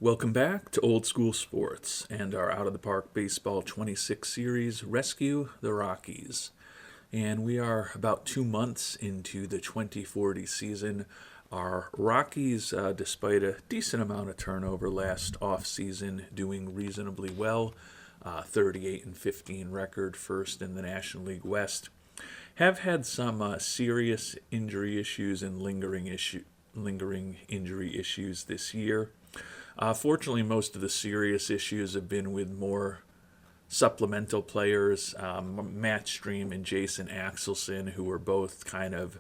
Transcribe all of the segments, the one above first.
Welcome back to Old School Sports and our Out of the Park Baseball 26 series, Rescue the Rockies. And we are about 2 months into the 2040 season. Our Rockies, despite a decent amount of turnover last offseason, doing reasonably well. 38-15 record, first in the National League West. Have had some serious injury issues and lingering injury issues this year. Fortunately, most of the serious issues have been with more supplemental players, Matt Stream and Jason Axelson, who were both kind of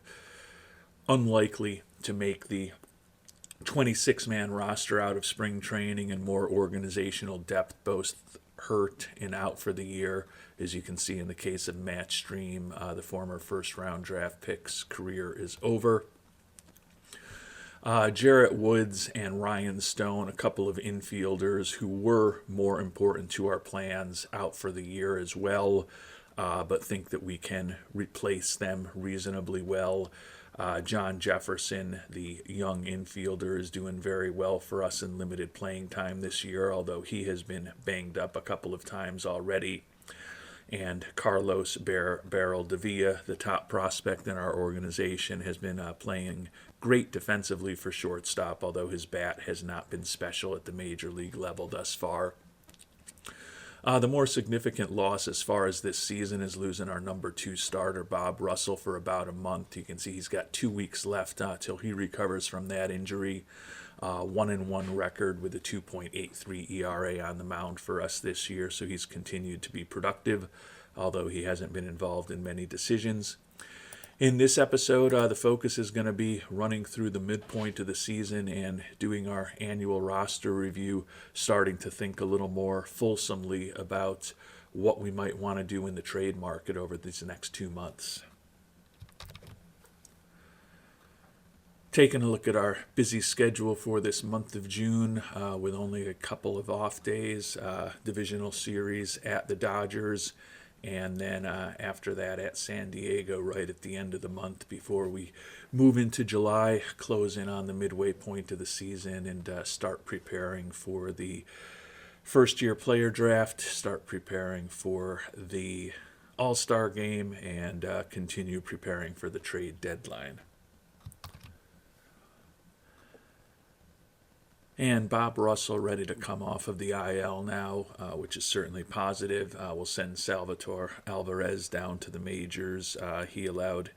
unlikely to make the 26-man roster out of spring training, and more organizational depth, both hurt and out for the year. As you can see in the case of Matt Stream, the former first-round draft pick's career is over. Jarrett Woods and Ryan Stone, a couple of infielders who were more important to our plans, out for the year as well, but think that we can replace them reasonably well. John Jefferson, the young infielder, is doing very well for us in limited playing time this year, although he has been banged up a couple of times already. And Carlos Barrel de Villa, the top prospect in our organization, has been playing great defensively for shortstop, although his bat has not been special at the major league level thus far. The more significant loss as far as this season is losing our number 2 starter, Bob Russell, for about a month. You can see he's got 2 weeks left till he recovers from that injury. 1-1 record with a 2.83 ERA on the mound for us this year, so he's continued to be productive, although he hasn't been involved in many decisions. In this episode, the focus is going to be running through the midpoint of the season and doing our annual roster review, starting to think a little more fulsomely about what we might want to do in the trade market over these next 2 months. Taking a look at our busy schedule for this month of June, with only a couple of off days, divisional series at the Dodgers, and then after that at San Diego right at the end of the month before we move into July, close in on the midway point of the season, and start preparing for the first-year player draft, start preparing for the All-Star game, and continue preparing for the trade deadline. And Bob Russell ready to come off of the IL now, which is certainly positive. We'll send Salvatore Alvarez down to the majors. He allowed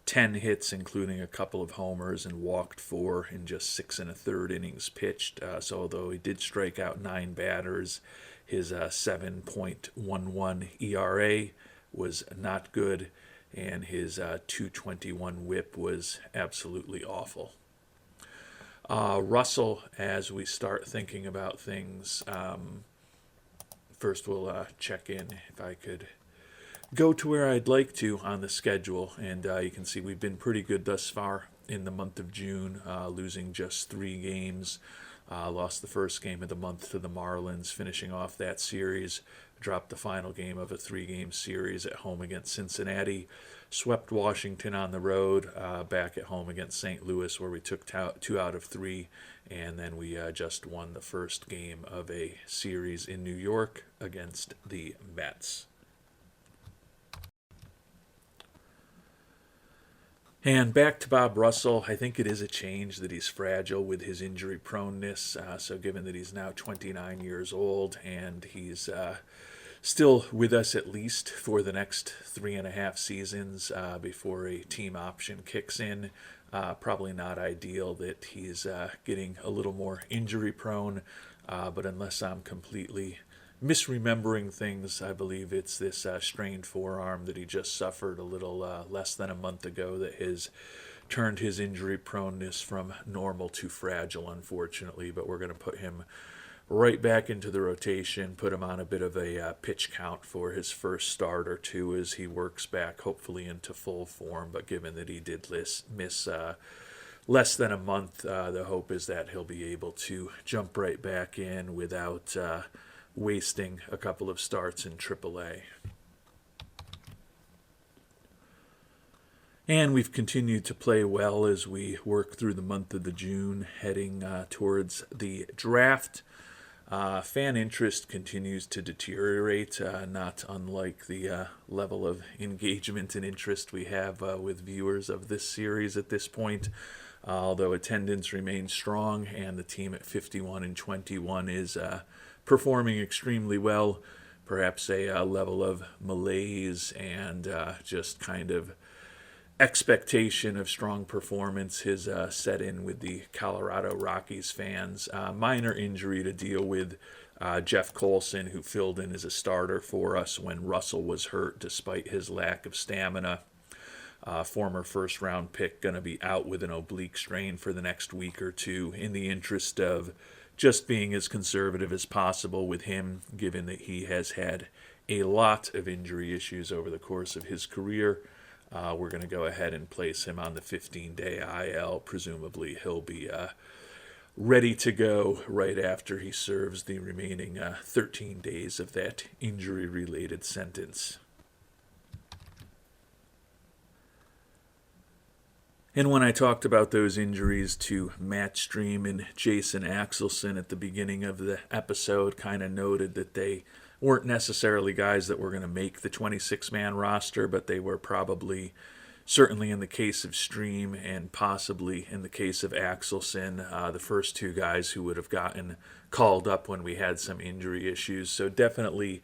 10 hits, including a couple of homers, and walked 4 in just 6 1/3 innings pitched. So although he did strike out 9 batters, his 7.11 ERA was not good, and his 221 whip was absolutely awful. Russell, as we start thinking about things, first we'll check in if I could go to where I'd like to on the schedule. And you can see we've been pretty good thus far in the month of June, losing just 3 games. Lost the first game of the month to the Marlins, finishing off that series. Dropped the final game of a 3-game series at home against Cincinnati. Swept Washington on the road, back at home against St. Louis, where we took 2 out of 3. And then we just won the first game of a series in New York against the Mets. And back to Bob Russell, I think it is a change that he's fragile with his injury proneness. So given that he's now 29 years old and he's still with us at least for the next 3.5 seasons before a team option kicks in, probably not ideal that he's getting a little more injury prone. But unless I'm completely misremembering things, I believe it's this strained forearm that he just suffered a little less than a month ago that has turned his injury proneness from normal to fragile, unfortunately. But we're going to put him right back into the rotation, put him on a bit of a pitch count for his first start or two as he works back, hopefully into full form. But given that he did miss less than a month, the hope is that he'll be able to jump right back in without wasting a couple of starts in AAA. And we've continued to play well as we work through the month of the June, heading towards the draft. Fan interest continues to deteriorate, not unlike the level of engagement and interest we have with viewers of this series at this point. Although attendance remains strong and the team at 51-21 is performing extremely well, perhaps a level of malaise and just kind of expectation of strong performance has set in with the Colorado Rockies fans. Minor injury to deal with. Jeff Colson, who filled in as a starter for us when Russell was hurt despite his lack of stamina. Former first round pick, going to be out with an oblique strain for the next week or two, in the interest of just being as conservative as possible with him, given that he has had a lot of injury issues over the course of his career. We're going to go ahead and place him on the 15-day IL. Presumably he'll be ready to go right after he serves the remaining 13 days of that injury-related sentence. And when I talked about those injuries to Matt Stream and Jason Axelson at the beginning of the episode, kind of noted that they weren't necessarily guys that were going to make the 26-man roster, but they were probably, certainly in the case of Stream and possibly in the case of Axelson, the first two guys who would have gotten called up when we had some injury issues. So definitely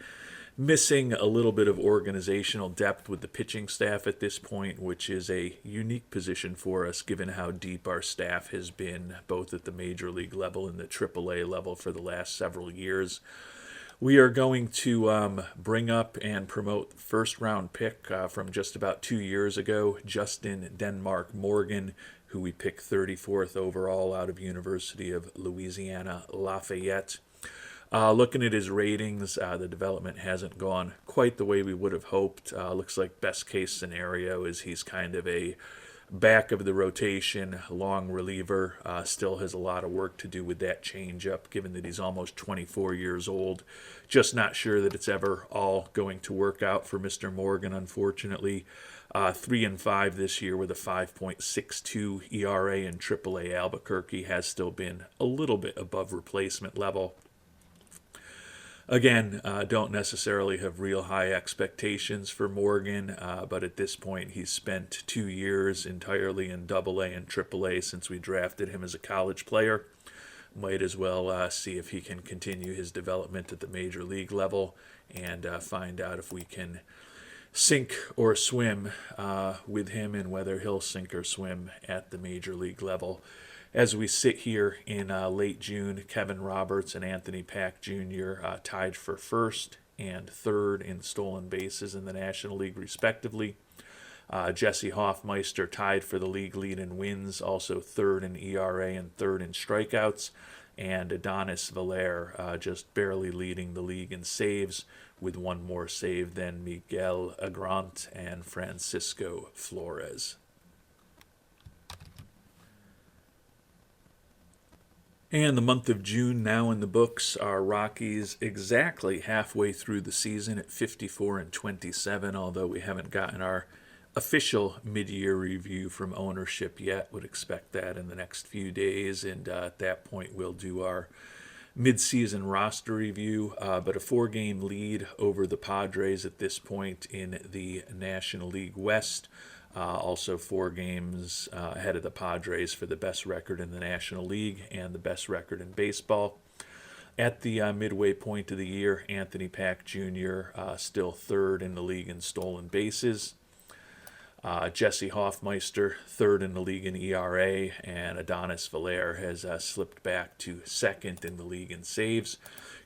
missing a little bit of organizational depth with the pitching staff at this point, which is a unique position for us given how deep our staff has been, both at the major league level and the AAA level for the last several years. We are going to bring up and promote the first-round pick from just about 2 years ago, Justin Denmark Morgan, who we picked 34th overall out of University of Louisiana Lafayette. Looking at his ratings, the development hasn't gone quite the way we would have hoped. Looks like best case scenario is he's kind of a back of the rotation long reliever. Still has a lot of work to do with that changeup, given that he's almost 24 years old. Just not sure that it's ever all going to work out for Mr. Morgan, unfortunately. 3-5 this year with a 5.62 ERA in AAA Albuquerque. Has still been a little bit above replacement level. Again, don't necessarily have real high expectations for Morgan, but at this point he's spent 2 years entirely in AA and AAA since we drafted him as a college player. Might as well see if he can continue his development at the major league level and find out if we can sink or swim with him and whether he'll sink or swim at the major league level. As we sit here in late June, Kevin Roberts and Anthony Pack Jr. Tied for first and third in stolen bases in the National League, respectively. Jesse Hoffmeister tied for the league lead in wins, also third in ERA and third in strikeouts. And Adonis Valer just barely leading the league in saves, with one more save than Miguel Agront and Francisco Flores. And the month of June now in the books. Our Rockies exactly halfway through the season at 54-27, although we haven't gotten our official mid-year review from ownership yet. Would expect that in the next few days, and at that point we'll do our mid-season roster review. But a 4-game lead over the Padres at this point in the National League West. Also 4 games ahead of the Padres for the best record in the National League and the best record in baseball. At the midway point of the year, Anthony Pack Jr. Still third in the league in stolen bases. Jesse Hoffmeister third in the league in ERA, and Adonis Valer has slipped back to second in the league in saves.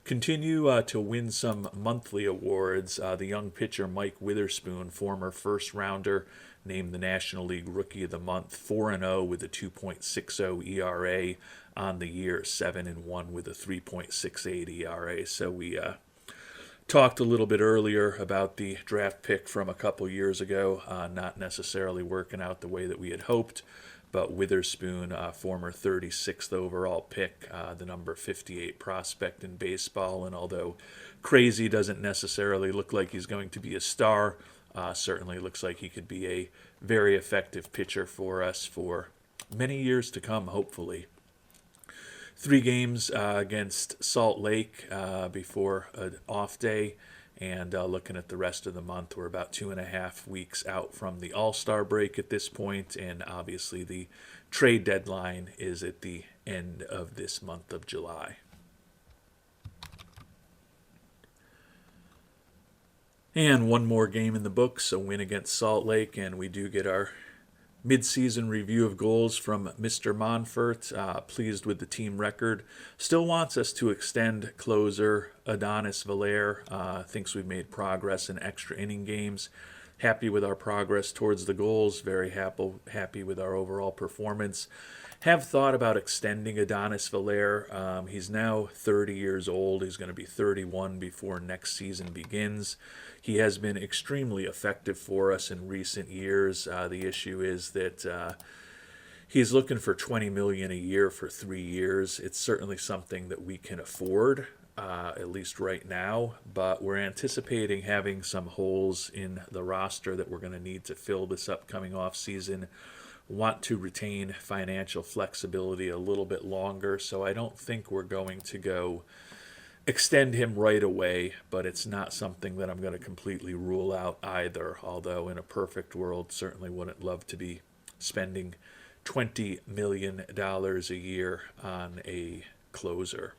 Continue to win some monthly awards. The young pitcher Mike Witherspoon, former first-rounder, named the National League Rookie of the Month, 4-0 with a 2.60 ERA on the year, 7-1 with a 3.68 ERA. So we talked a little bit earlier about the draft pick from a couple years ago, not necessarily working out the way that we had hoped, but Witherspoon, former 36th overall pick, the number 58 prospect in baseball, and although crazy doesn't necessarily look like he's going to be a star, certainly looks like he could be a very effective pitcher for us for many years to come, hopefully. 3 games against Salt Lake before an off day. And looking at the rest of the month, we're about 2.5 weeks out from the All-Star break at this point, and obviously the trade deadline is at the end of this month of July. And one more game in the books, a win against Salt Lake, and we do get our mid-season review of goals from Mr. Monfort. Pleased with the team record. Still wants us to extend closer Adonis Valaire. Thinks we've made progress in extra inning games. Happy with our progress towards the goals. Very happy with our overall performance. Have thought about extending Adonis Valaire. He's now 30 years old. He's going to be 31 before next season begins. He has been extremely effective for us in recent years. The issue is that he's looking for $20 million a year for 3 years. It's certainly something that we can afford, at least right now. But we're anticipating having some holes in the roster that we're going to need to fill this upcoming off season. Want to retain financial flexibility a little bit longer, so I don't think we're going to go extend him right away, but it's not something that I'm going to completely rule out either, although in a perfect world certainly wouldn't love to be spending $20 million a year on a closer.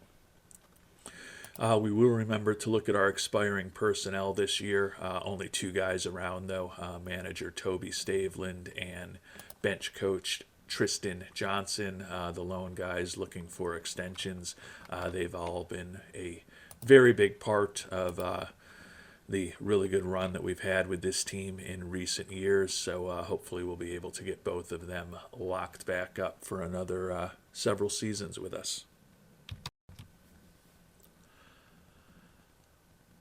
We will remember to look at our expiring personnel this year. Only 2 guys around, though, manager Toby Staveland and bench coach Tristan Johnson, the lone guys looking for extensions. They've all been a very big part of the really good run that we've had with this team in recent years. So hopefully we'll be able to get both of them locked back up for another several seasons with us.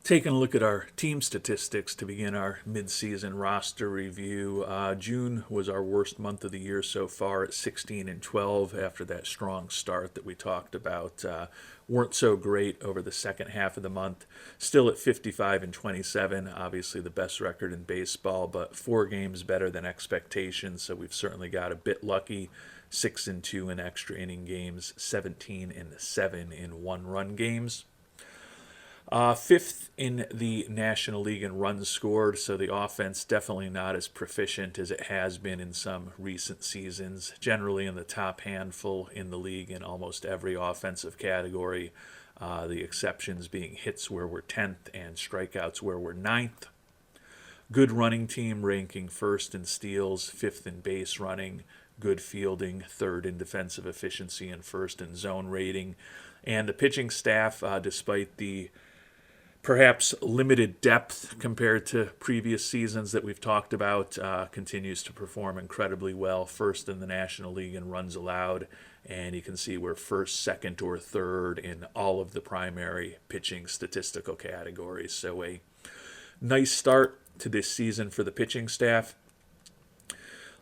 Taking a look at our team statistics to begin our mid-season roster review. June was our worst month of the year so far at 16-12 after that strong start that we talked about. Weren't so great over the second half of the month. Still at 55-27, obviously the best record in baseball, but 4 games better than expectations, so we've certainly got a bit lucky. 6-2 in extra inning games, 17-7 in one-run games. 5th in the National League in runs scored, so the offense definitely not as proficient as it has been in some recent seasons. Generally in the top handful in the league in almost every offensive category, the exceptions being hits where we're 10th and strikeouts where we're 9th. Good running team, ranking 1st in steals, 5th in base running. Good fielding, 3rd in defensive efficiency, and 1st in zone rating. And the pitching staff, despite the perhaps limited depth compared to previous seasons that we've talked about, continues to perform incredibly well. 1st in the National League in runs allowed, and you can see we're 1st, 2nd, or 3rd in all of the primary pitching statistical categories. So a nice start to this season for the pitching staff.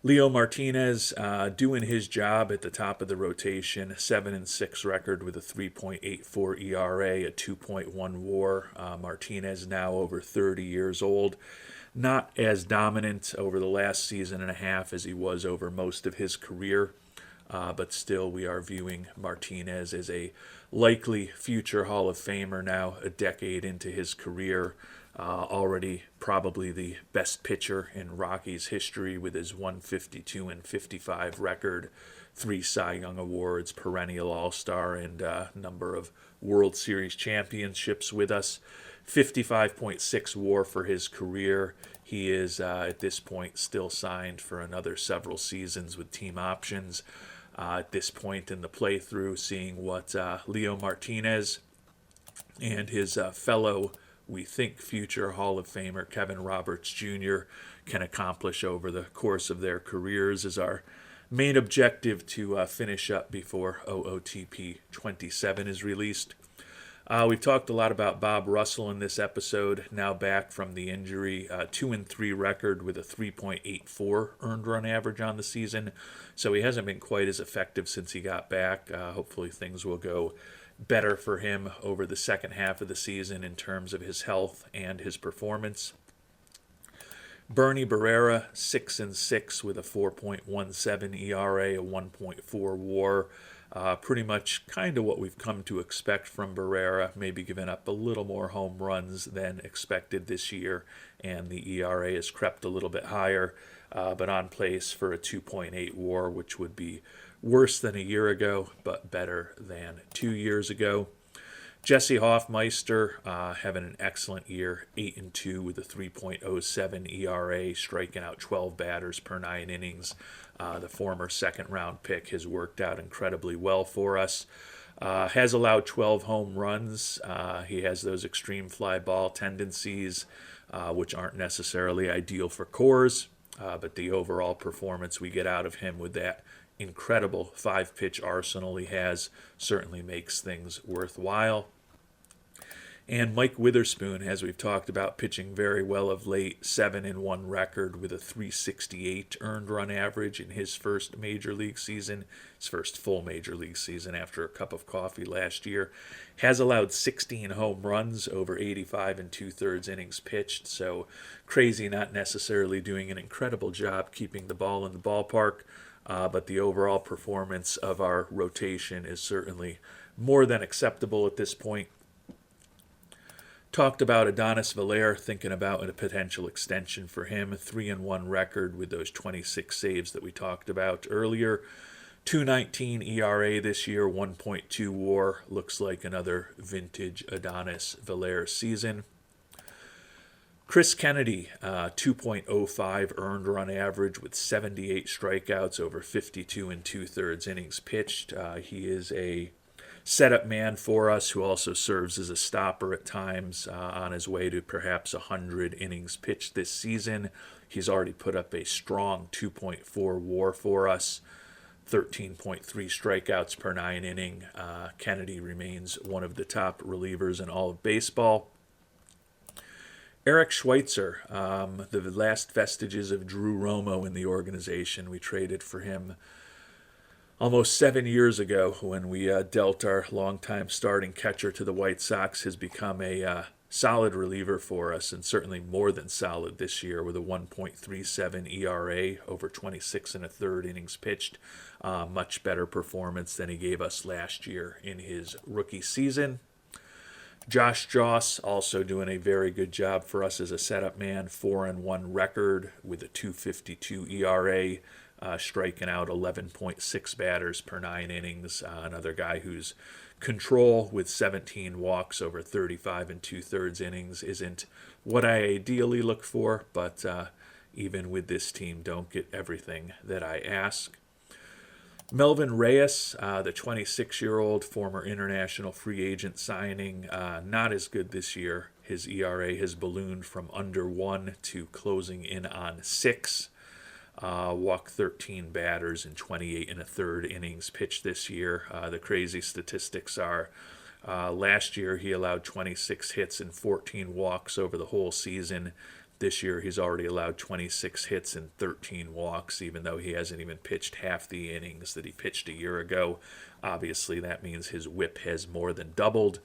Leo Martinez doing his job at the top of the rotation, 7-6 record with a 3.84 ERA, a 2.1 WAR. Martinez now over 30 years old. Not as dominant over the last season and a half as he was over most of his career, but still we are viewing Martinez as a likely future Hall of Famer now, a decade into his career. Already probably the best pitcher in Rockies history with his 152-55 record, 3 Cy Young Awards, perennial All-Star, and a number of World Series championships with us. 55.6 WAR for his career. He is at this point still signed for another several seasons with team options. At this point in the playthrough, seeing what Leo Martinez and his fellow, we think, future Hall of Famer Kevin Roberts Jr. can accomplish over the course of their careers is our main objective to finish up before OOTP 27 is released. We've talked a lot about Bob Russell in this episode, now back from the injury, 2-3 record with a 3.84 earned run average on the season, so he hasn't been quite as effective since he got back. Hopefully things will go better for him over the second half of the season in terms of his health and his performance. Bernie Barrera, 6-6 with a 4.17 ERA, a 1.4 WAR. Pretty much kind of what we've come to expect from Barrera, maybe giving up a little more home runs than expected this year, and the ERA has crept a little bit higher, but on pace for a 2.8 WAR, which would be worse than a year ago, but better than 2 years ago. Jesse Hoffmeister having an excellent year, 8-2 with a 3.07 ERA, striking out 12 batters per 9 innings. The former second-round pick has worked out incredibly well for us. Has allowed 12 home runs. He has those extreme fly ball tendencies, which aren't necessarily ideal for cores, but the overall performance we get out of him with that incredible 5-pitch arsenal he has certainly makes things worthwhile. And Mike Witherspoon, as we've talked about, pitching very well of late, 7-1 record with a 368 earned run average in his first major league season, his first full major league season after a cup of coffee last year. Has allowed 16 home runs over 85 2/3 innings pitched, so crazy not necessarily doing an incredible job keeping the ball in the ballpark, but the overall performance of our rotation is certainly more than acceptable at this point. Talked about Adonis Valère, thinking about a potential extension for him. 3-1 record with those 26 saves that we talked about earlier. 2.19 ERA this year, 1.2 WAR. Looks like another vintage Adonis Valère season. Chris Kennedy, 2.05 earned run average with 78 strikeouts over 52 2/3 innings pitched. He is a setup man for us who also serves as a stopper at times, on his way to perhaps 100 innings pitched this season. He's already put up a strong 2.4 WAR for us, 13.3 strikeouts per 9 inning. Kennedy remains one of the top relievers in all of baseball. Eric Schweitzer, the last vestiges of Drew Romo in the organization. We traded for him almost 7 years ago when we dealt our longtime starting catcher to the White Sox. Has become a solid reliever for us, and certainly more than solid this year with a 1.37 ERA over 26 1/3 innings pitched. Much better performance than he gave us last year in his rookie season. Josh Joss also doing a very good job for us as a setup man, 4-1 record with a 2.52 ERA, striking out 11.6 batters per 9 innings. Another guy whose control with 17 walks over 35 2/3 innings isn't what I ideally look for, but even with this team, don't get everything that I ask. Melvin Reyes, the 26-year-old former international free agent signing, not as good this year. His ERA has ballooned from under 1 to closing in on 6. Walked 13 batters in 28 1/3 innings pitched this year. The crazy statistics are last year he allowed 26 hits and 14 walks over the whole season. This year he's already allowed 26 hits and 13 walks, even though he hasn't even pitched half the innings that he pitched a year ago. Obviously, that means his whip has more than doubled,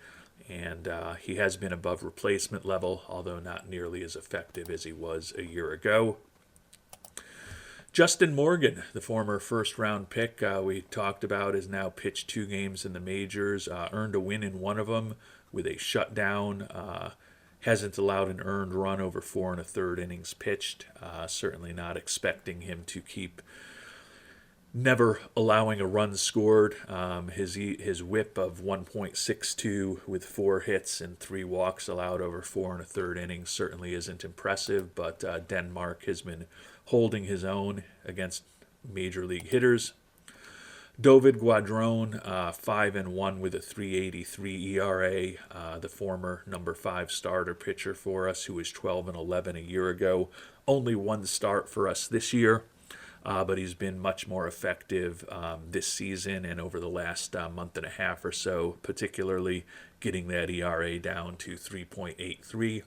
and he has been above replacement level, although not nearly as effective as he was a year ago. Justin Morgan, the former first-round pick we talked about, has now pitched 2 games in the majors, earned a win in one of them with a shutdown. Hasn't allowed an earned run over 4 1/3 innings pitched. Certainly not expecting him to keep never allowing a run scored. His whip of 1.62 with 4 hits and 3 walks allowed over 4 1/3 innings certainly isn't impressive, but Denmark has been holding his own against major league hitters. David Guadron, 5-1 with a 3.83 ERA, the former number 5 starter pitcher for us, who was 12-11 a year ago. Only 1 start for us this year, but he's been much more effective this season and over the last month and a half or so, particularly getting that ERA down to 3.83.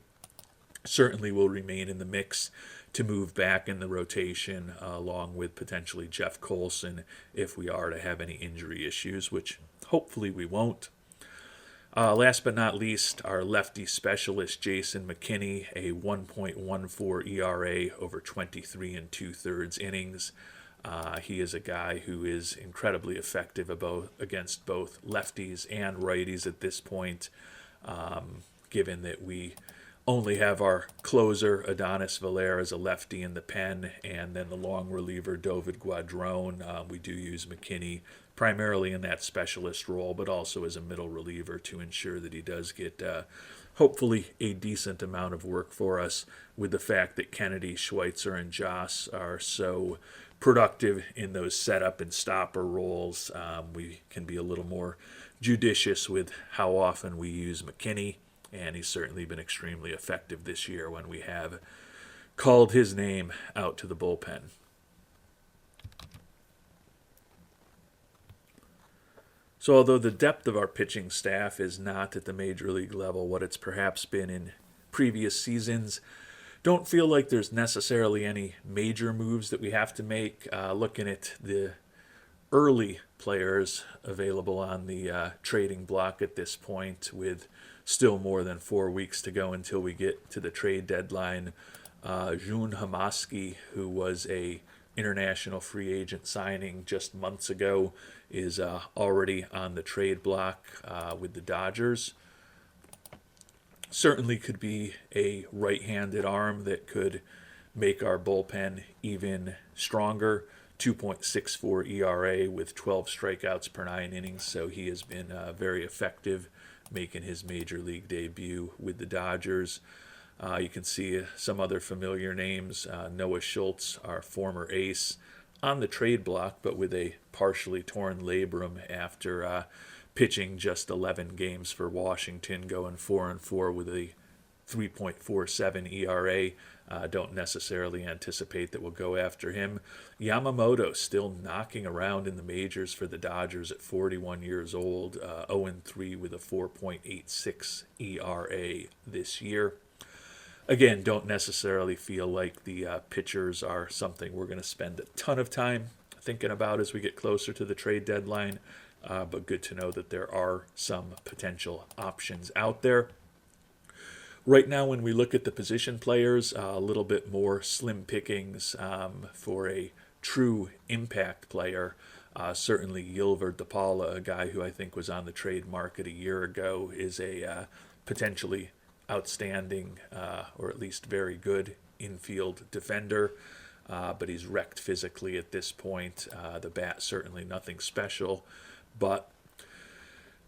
Certainly will remain in the mix to move back in the rotation along with potentially Jeff Colson if we are to have any injury issues, which hopefully we won't. Last but not least, our lefty specialist, Jason McKinney, a 1.14 ERA over 23 and two-thirds innings. He is a guy who is incredibly effective against both lefties and righties at this point, given that we only have our closer, Adonis Valer, as a lefty in the pen, and then the long reliever, David Guadron. We do use McKinney primarily in that specialist role, but also as a middle reliever to ensure that he does get hopefully a decent amount of work for us, with the fact that Kennedy, Schweitzer, and Joss are so productive in those setup and stopper roles. We can be a little more judicious with how often we use McKinney, and he's certainly been extremely effective this year when we have called his name out to the bullpen. So although the depth of our pitching staff is not at the major league level what it's perhaps been in previous seasons, don't feel like there's necessarily any major moves that we have to make. Looking at the early players available on the trading block at this point, with still more than 4 weeks to go until we get to the trade deadline. Jun Hamaski, who was a international free agent signing just months ago, is already on the trade block with the Dodgers. Certainly could be a right-handed arm that could make our bullpen even stronger. 2.64 ERA with 12 strikeouts per 9 innings, so he has been very effective making his major league debut with the Dodgers. You can see some other familiar names. Noah Schultz, our former ace, on the trade block, but with a partially torn labrum after pitching just 11 games for Washington, going 4-4 with a 3.47 ERA. Don't necessarily anticipate that we'll go after him. Yamamoto still knocking around in the majors for the Dodgers at 41 years old, 0-3 with a 4.86 ERA this year. Again, don't necessarily feel like the pitchers are something we're going to spend a ton of time thinking about as we get closer to the trade deadline, but good to know that there are some potential options out there. Right now, when we look at the position players, a little bit more slim pickings for a true impact player. Certainly, Yilver DePaula, a guy who I think was on the trade market a year ago, is a potentially outstanding or at least very good infield defender, but he's wrecked physically at this point. The bat certainly nothing special, but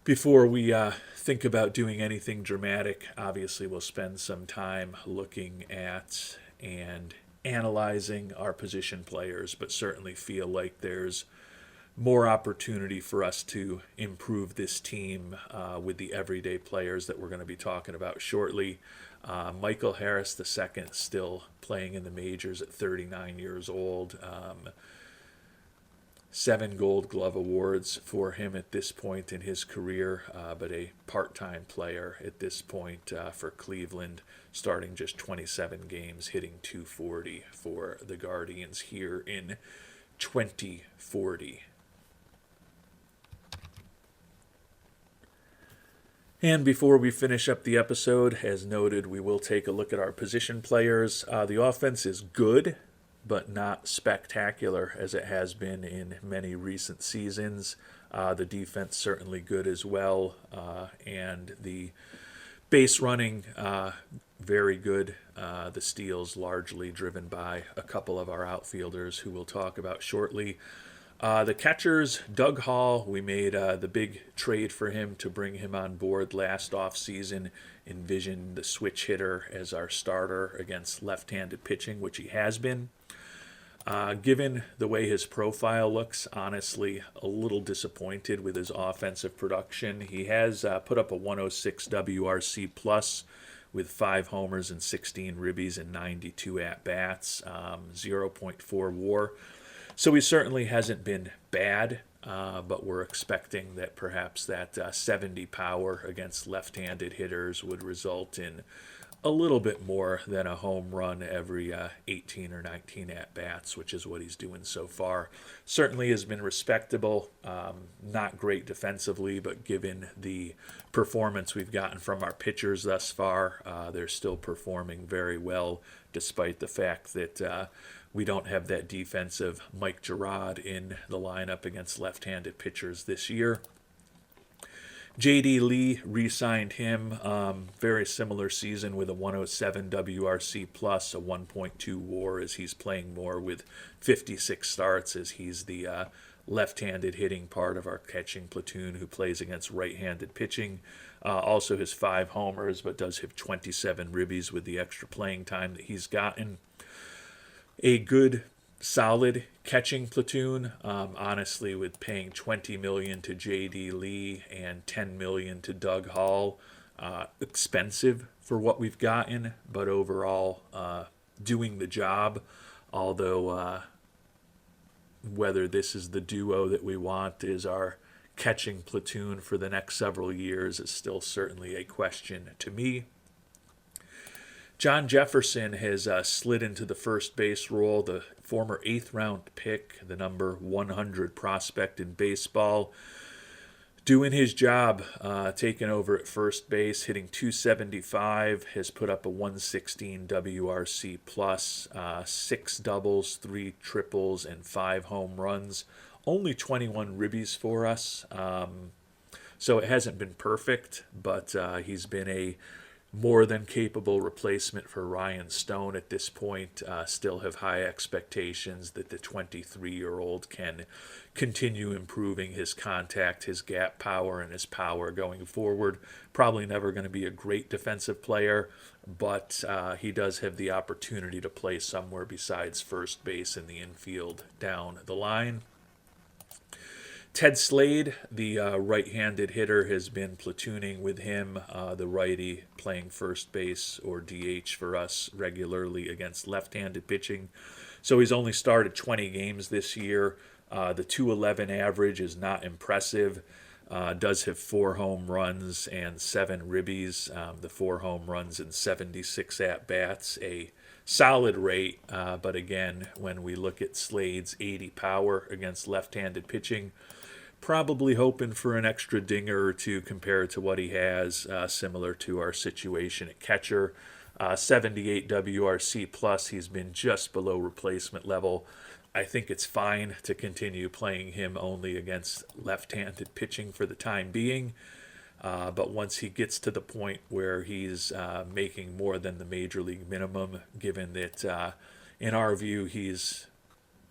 before we think about doing anything dramatic, obviously we'll spend some time looking at and analyzing our position players, but certainly feel like there's more opportunity for us to improve this team with the everyday players that we're going to be talking about shortly. Michael Harris II still playing in the majors at 39 years old. 7 Gold Glove awards for him at this point in his career, but a part-time player at this point for Cleveland, starting just 27 games, hitting .240 for the Guardians here in 2040. And before we finish up the episode, as noted, we will take a look at our position players. The offense is good, but not spectacular as it has been in many recent seasons. The defense certainly good as well, and the base running very good. The steals largely driven by a couple of our outfielders who we'll talk about shortly. The catchers, Doug Hall, we made the big trade for him to bring him on board last offseason, envisioned the switch hitter as our starter against left-handed pitching, which he has been. Given the way his profile looks, honestly, a little disappointed with his offensive production. He has put up a 106 WRC plus with 5 homers and 16 ribbies and 92 at-bats, 0.4 WAR. So he certainly hasn't been bad, but we're expecting that perhaps that 70 power against left-handed hitters would result in a little bit more than a home run every 18 or 19 at-bats, which is what he's doing so far. Certainly has been respectable, not great defensively, but given the performance we've gotten from our pitchers thus far, they're still performing very well, despite the fact that we don't have that defensive Mike Gerard in the lineup against left-handed pitchers this year. J.D. Lee re-signed him. Very similar season with a 107 WRC plus, a 1.2 WAR as he's playing more with 56 starts as he's the left-handed hitting part of our catching platoon who plays against right-handed pitching. Also has 5 homers, but does have 27 ribbies with the extra playing time that he's gotten. A good solid catching platoon, honestly, with paying $20 million to J.D. Lee and $10 million to Doug Hall. Expensive for what we've gotten, but overall doing the job, although whether this is the duo that we want is our catching platoon for the next several years is still certainly a question to me. John Jefferson has slid into the first base role, the former 8th round pick, the number 100 prospect in baseball, doing his job, taking over at first base, hitting .275, has put up a 116 WRC plus, 6 doubles, 3 triples, and 5 home runs. Only 21 ribbies for us, so it hasn't been perfect, but he's been a more than capable replacement for Ryan Stone at this point. Still have high expectations that the 23-year-old can continue improving his contact, his gap power, and his power going forward. Probably never going to be a great defensive player, but he does have the opportunity to play somewhere besides first base in the infield down the line. Ted Slade, the right-handed hitter, has been platooning with him, the righty playing first base or DH for us regularly against left-handed pitching. So he's only started 20 games this year. The .211 average is not impressive. Does have 4 home runs and 7 ribbies. The 4 home runs and 76 at-bats, a solid rate, but again, when we look at Slade's 80 power against left-handed pitching, probably hoping for an extra dinger or two compared to what he has, similar to our situation at catcher. 78 WRC plus, he's been just below replacement level. I think it's fine to continue playing him only against left-handed pitching for the time being. But once he gets to the point where he's making more than the major league minimum, given that in our view he's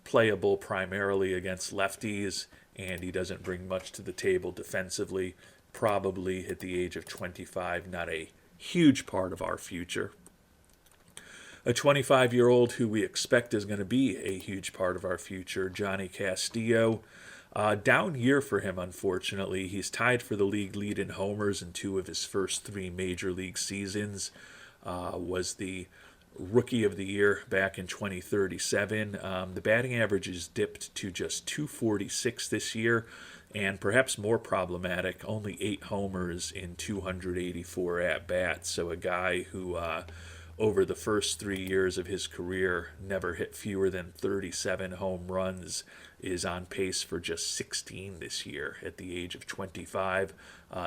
playable primarily against lefties and he doesn't bring much to the table defensively, probably at the age of 25, not a huge part of our future. A 25-year-old who we expect is going to be a huge part of our future, Johnny Castillo. Down year for him, unfortunately. He's tied for the league lead in homers in 2 of his first 3 major league seasons. Was the Rookie of the Year back in 2037. The batting average is dipped to just .246 this year, and perhaps more problematic, only 8 homers in 284 at-bats. So a guy who, over the first 3 years of his career, never hit fewer than 37 home runs, is on pace for just 16 this year at the age of 25.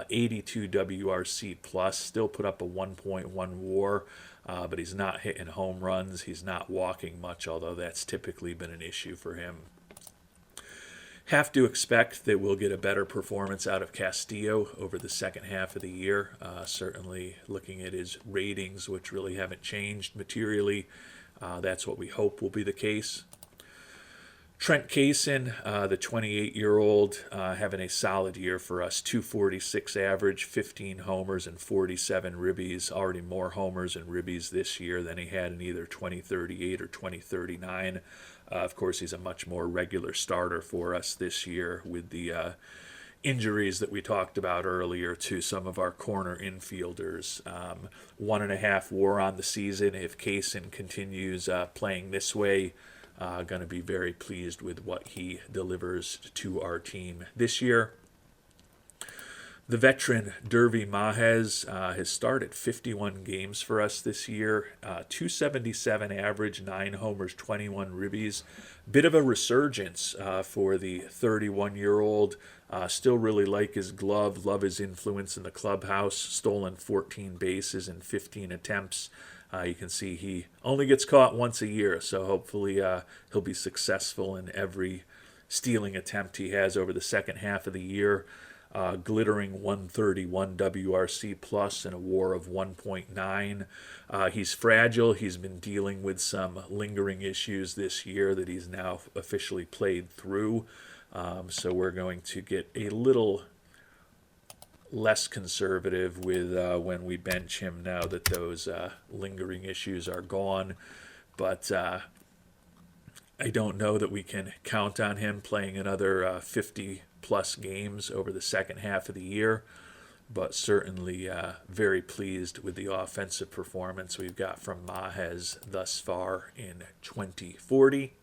82 WRC plus, still put up a 1.1 WAR, but he's not hitting home runs. He's not walking much, although that's typically been an issue for him. Have to expect that we'll get a better performance out of Castillo over the second half of the year. Certainly looking at his ratings, which really haven't changed materially, that's what we hope will be the case. Trent Kaysen, the 28-year-old, having a solid year for us. .246 average, 15 homers and 47 ribbies. Already more homers and ribbies this year than he had in either 2038 or 2039. Of course, he's a much more regular starter for us this year with the injuries that we talked about earlier to some of our corner infielders. 1.5 WAR on the season. If Kaysen continues playing this way, going to be very pleased with what he delivers to our team this year. The veteran Derby Mahez has started 51 games for us this year, 277 average, 9 homers, 21 ribbies. Bit of a resurgence for the 31-year-old. Still really like his glove, love his influence in the clubhouse. Stolen 14 bases in 15 attempts. You can see he only gets caught once a year, so hopefully he'll be successful in every stealing attempt he has over the second half of the year. Glittering 131 WRC plus and a WAR of 1.9. He's fragile. He's been dealing with some lingering issues this year that he's now officially played through. So we're going to get a little less conservative with when we bench him now that those lingering issues are gone. But I don't know that we can count on him playing another 50 plus games over the second half of the year, but certainly very pleased with the offensive performance we've got from Mahez thus far in 2040.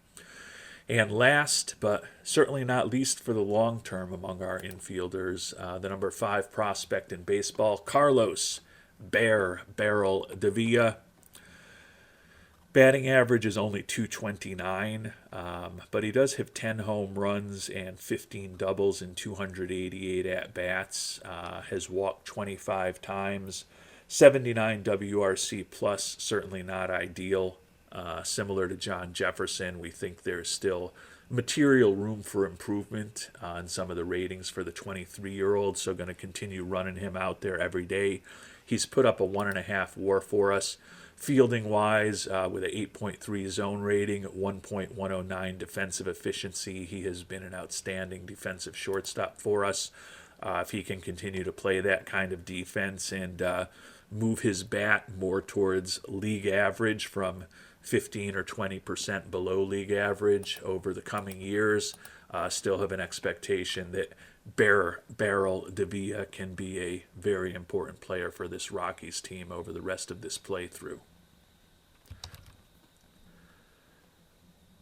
And last, but certainly not least for the long term among our infielders, the number 5 prospect in baseball, Carlos Barrel Davila. Batting average is only 229, but he does have 10 home runs and 15 doubles in 288 at-bats, has walked 25 times, 79 WRC plus, certainly not ideal. Similar to John Jefferson, we think there's still material room for improvement on some of the ratings for the 23-year-old, so going to continue running him out there every day. He's put up a 1.5 WAR for us. Fielding-wise, with an 8.3 zone rating, 1.109 defensive efficiency, he has been an outstanding defensive shortstop for us. If he can continue to play that kind of defense and move his bat more towards league average from 15 or 20% below league average over the coming years, still have an expectation that Barrel Davila can be a very important player for this Rockies team over the rest of this playthrough.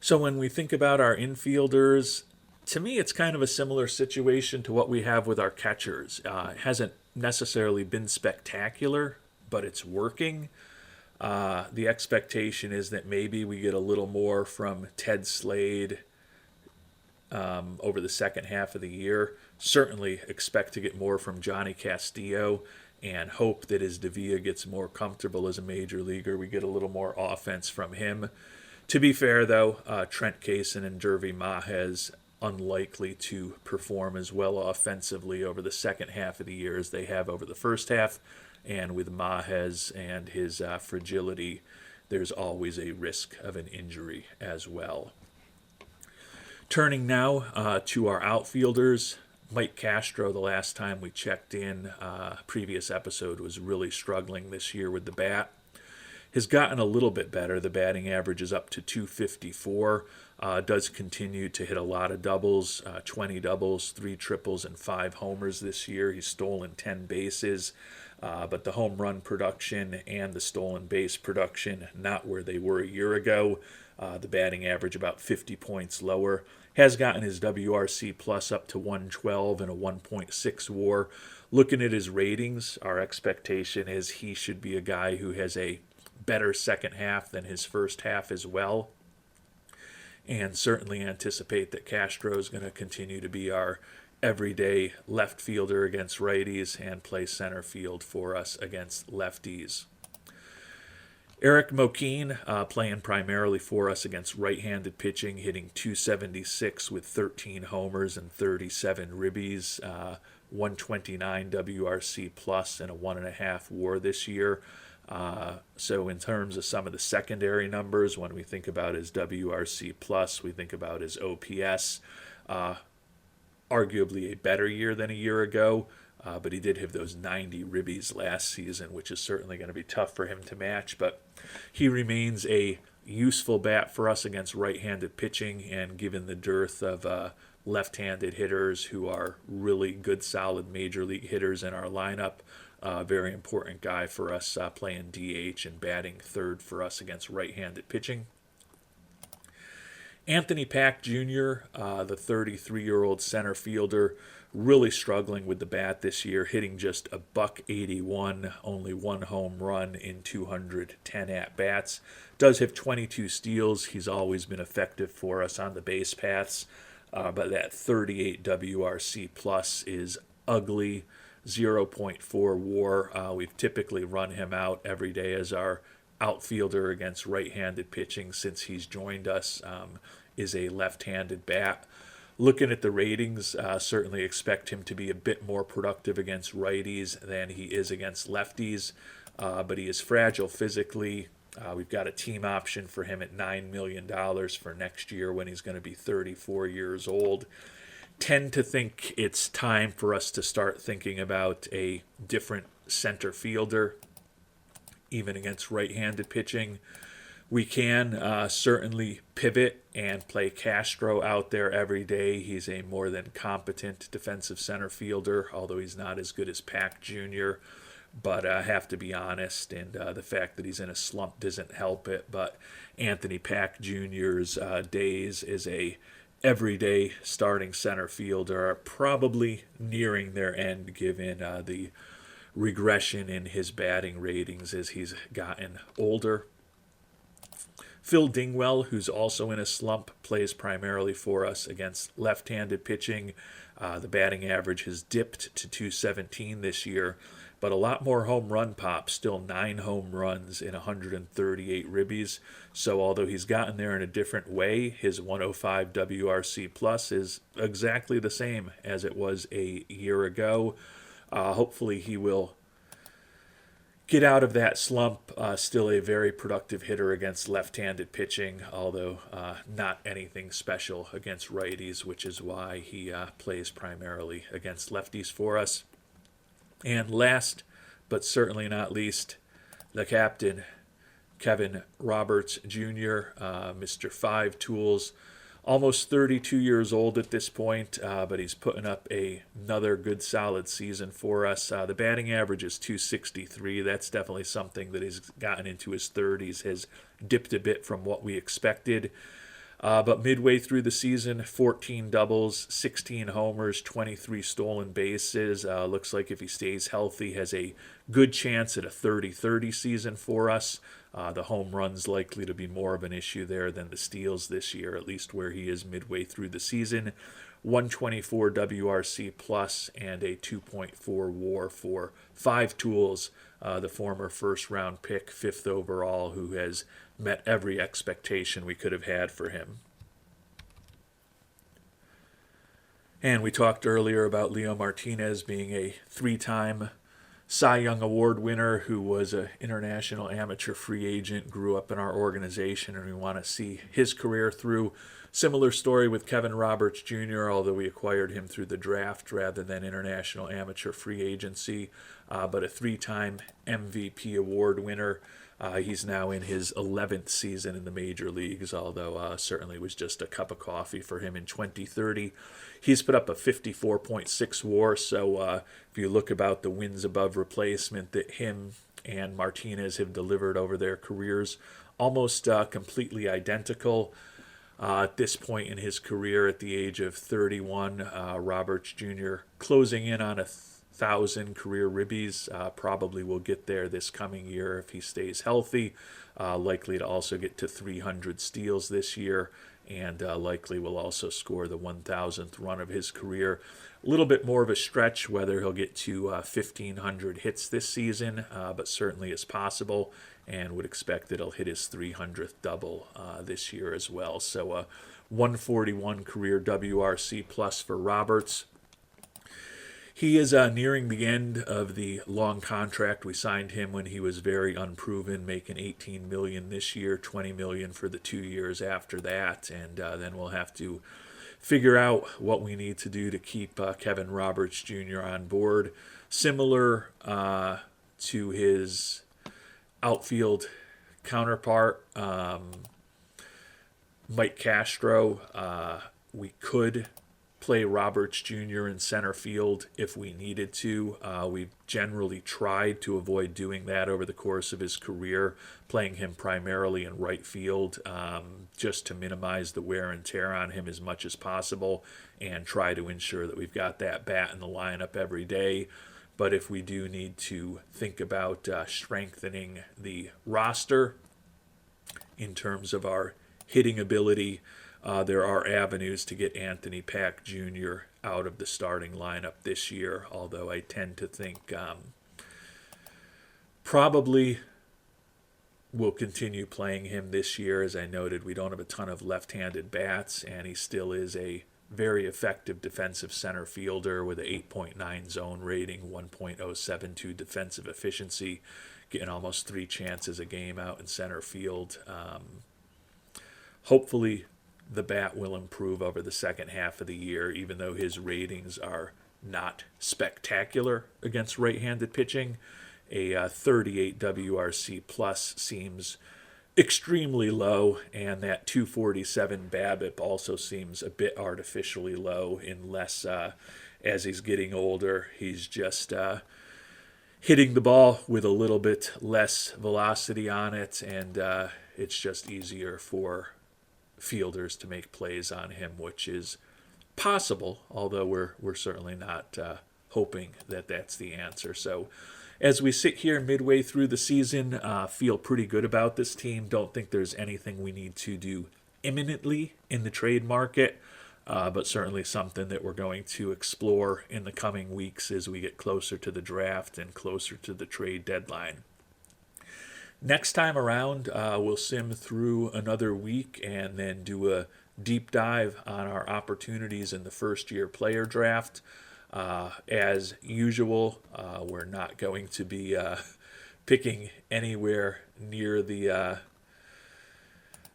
So when we think about our infielders, to me it's kind of a similar situation to what we have with our catchers. It hasn't necessarily been spectacular, but it's working. The expectation is that maybe we get a little more from Ted Slade over the second half of the year. Certainly expect to get more from Johnny Castillo and hope that as Davila gets more comfortable as a major leaguer, we get a little more offense from him. To be fair, though, Trent Kaysen and Derby Mahez unlikely to perform as well offensively over the second half of the year as they have over the first half. And with Mahez and his fragility, there's always a risk of an injury as well. Turning now to our outfielders, Mike Castro, the last time we checked in, previous episode, was really struggling this year with the bat. Has gotten a little bit better. The batting average is up to 254. Does continue to hit a lot of doubles, 20 doubles, 3 triples, and 5 homers this year. He's stolen 10 bases. But the home run production and the stolen base production, not where they were a year ago. The batting average about 50 points lower. Has gotten his WRC plus up to 112 and a 1.6 WAR. Looking at his ratings, our expectation is he should be a guy who has a better second half than his first half as well. And certainly anticipate that Castro is going to continue to be our everyday left fielder against righties and play center field for us against lefties. Eric Mokeen playing primarily for us against right-handed pitching, hitting 276 with 13 homers and 37 ribbies, 129 WRC plus and a 1.5 WAR this year. So in terms of some of the secondary numbers, when we think about his WRC plus, we think about his OPS, arguably a better year than a year ago, but he did have those 90 ribbies last season, which is certainly going to be tough for him to match, but he remains a useful bat for us against right-handed pitching, and given the dearth of left-handed hitters who are really good, solid major league hitters in our lineup, very important guy for us playing DH and batting third for us against right-handed pitching. Anthony Pack Jr., the 33-year-old center fielder, really struggling with the bat this year, hitting just a buck 81, only one home run in 210 at bats. Does have 22 steals. He's always been effective for us on the base paths, but that 38 WRC plus is ugly. 0 0.4 WAR. We've typically run him out every day as our outfielder against right-handed pitching since he's joined us. Is a left-handed bat. Looking at the ratings, certainly expect him to be a bit more productive against righties than he is against lefties, but he is fragile physically. We've got a team option for him at $9 million for next year when he's going to be 34 years old. Tend to think it's time for us to start thinking about a different center fielder, even against right-handed pitching. We can certainly pivot and play Castro out there every day. He's a more than competent defensive center fielder, although he's not as good as Pack Jr., but I have to be honest, and the fact that he's in a slump doesn't help it, but Anthony Pack Jr.'s days as a everyday starting center fielder are probably nearing their end given the regression in his batting ratings as he's gotten older. Phil Dingwell, who's also in a slump, plays primarily for us against left-handed pitching. The batting average has dipped to 217 this year, but a lot more home run pops, still 9 home runs in 138 ribbies. So although he's gotten there in a different way, his 105 WRC plus is exactly the same as it was a year ago. Hopefully he will get out of that slump. Still a very productive hitter against left-handed pitching, although not anything special against righties, which is why he plays primarily against lefties for us. And last, but certainly not least, the captain, Kevin Roberts Jr., Mr. Five Tools. Almost 32 years old at this point, but he's putting up another good solid season for us. The batting average is 263. That's definitely something that he's gotten into his 30s, has dipped a bit from what we expected. But midway through the season, 14 doubles, 16 homers, 23 stolen bases. Looks like if he stays healthy, has a good chance at a 30-30 season for us. The home run's likely to be more of an issue there than the steals this year, at least where he is midway through the season. 124 WRC plus and a 2.4 WAR for Five Tools, the former first-round pick, 5th overall, who has met every expectation we could have had for him. And we talked earlier about Leo Martinez being a 3-time Cy Young Award winner who was an international amateur free agent, grew up in our organization, and we want to see his career through. Similar story with Kevin Roberts Jr., although we acquired him through the draft rather than international amateur free agency, but a 3-time MVP award winner. He's now in his 11th season in the major leagues, although certainly was just a cup of coffee for him in 2030. He's put up a 54.6 WAR, so if you look about the wins above replacement that him and Martinez have delivered over their careers, almost completely identical. At this point in his career, at the age of 31, Roberts Jr. closing in on 1,000 career ribbies. Probably will get there this coming year if he stays healthy. Likely to also get to 300 steals this year, and likely will also score the 1,000th run of his career. A little bit more of a stretch whether he'll get to 1,500 hits this season, but certainly is possible, and would expect that he'll hit his 300th double this year as well. So 141 career WRC plus for Roberts. He is nearing the end of the long contract. We signed him when he was very unproven, making $18 million this year, $20 million for the 2 years after that, and then we'll have to figure out what we need to do to keep Kevin Roberts Jr. on board. Similar to his outfield counterpart, Mike Castro, we could play Roberts Jr. in center field if we needed to. We've generally tried to avoid doing that over the course of his career, playing him primarily in right field, just to minimize the wear and tear on him as much as possible and try to ensure that we've got that bat in the lineup every day. But if we do need to think about strengthening the roster in terms of our hitting ability, there are avenues to get Anthony Pack Jr. out of the starting lineup this year, although I tend to think probably we'll continue playing him this year. As I noted, we don't have a ton of left-handed bats, and he still is a very effective defensive center fielder with an 8.9 zone rating, 1.072 defensive efficiency, getting almost 3 chances a game out in center field. Hopefully the bat will improve over the second half of the year, even though his ratings are not spectacular against right-handed pitching. A 38 WRC plus seems extremely low, and that 247 BABIP also seems a bit artificially low, unless as he's getting older, he's just hitting the ball with a little bit less velocity on it, and it's just easier for fielders to make plays on him, which is possible, although we're certainly not hoping that that's the answer. So as we sit here midway through the season, feel pretty good about this team. Don't think there's anything we need to do imminently in the trade market, but certainly something that we're going to explore in the coming weeks as we get closer to the draft and closer to the trade deadline. Next time around, we'll sim through another week and then do a deep dive on our opportunities in the first-year player draft. As usual, we're not going to be picking anywhere near the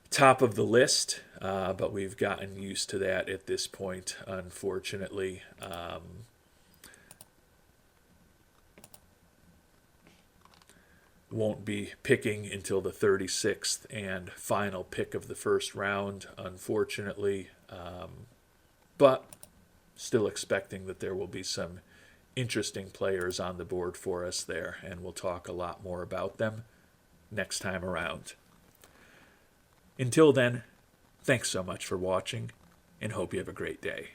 top of the list, but we've gotten used to that at this point, unfortunately. Won't be picking until the 36th and final pick of the first round, unfortunately. But still expecting that there will be some interesting players on the board for us there, and we'll talk a lot more about them next time around. Until then, thanks so much for watching, and hope you have a great day.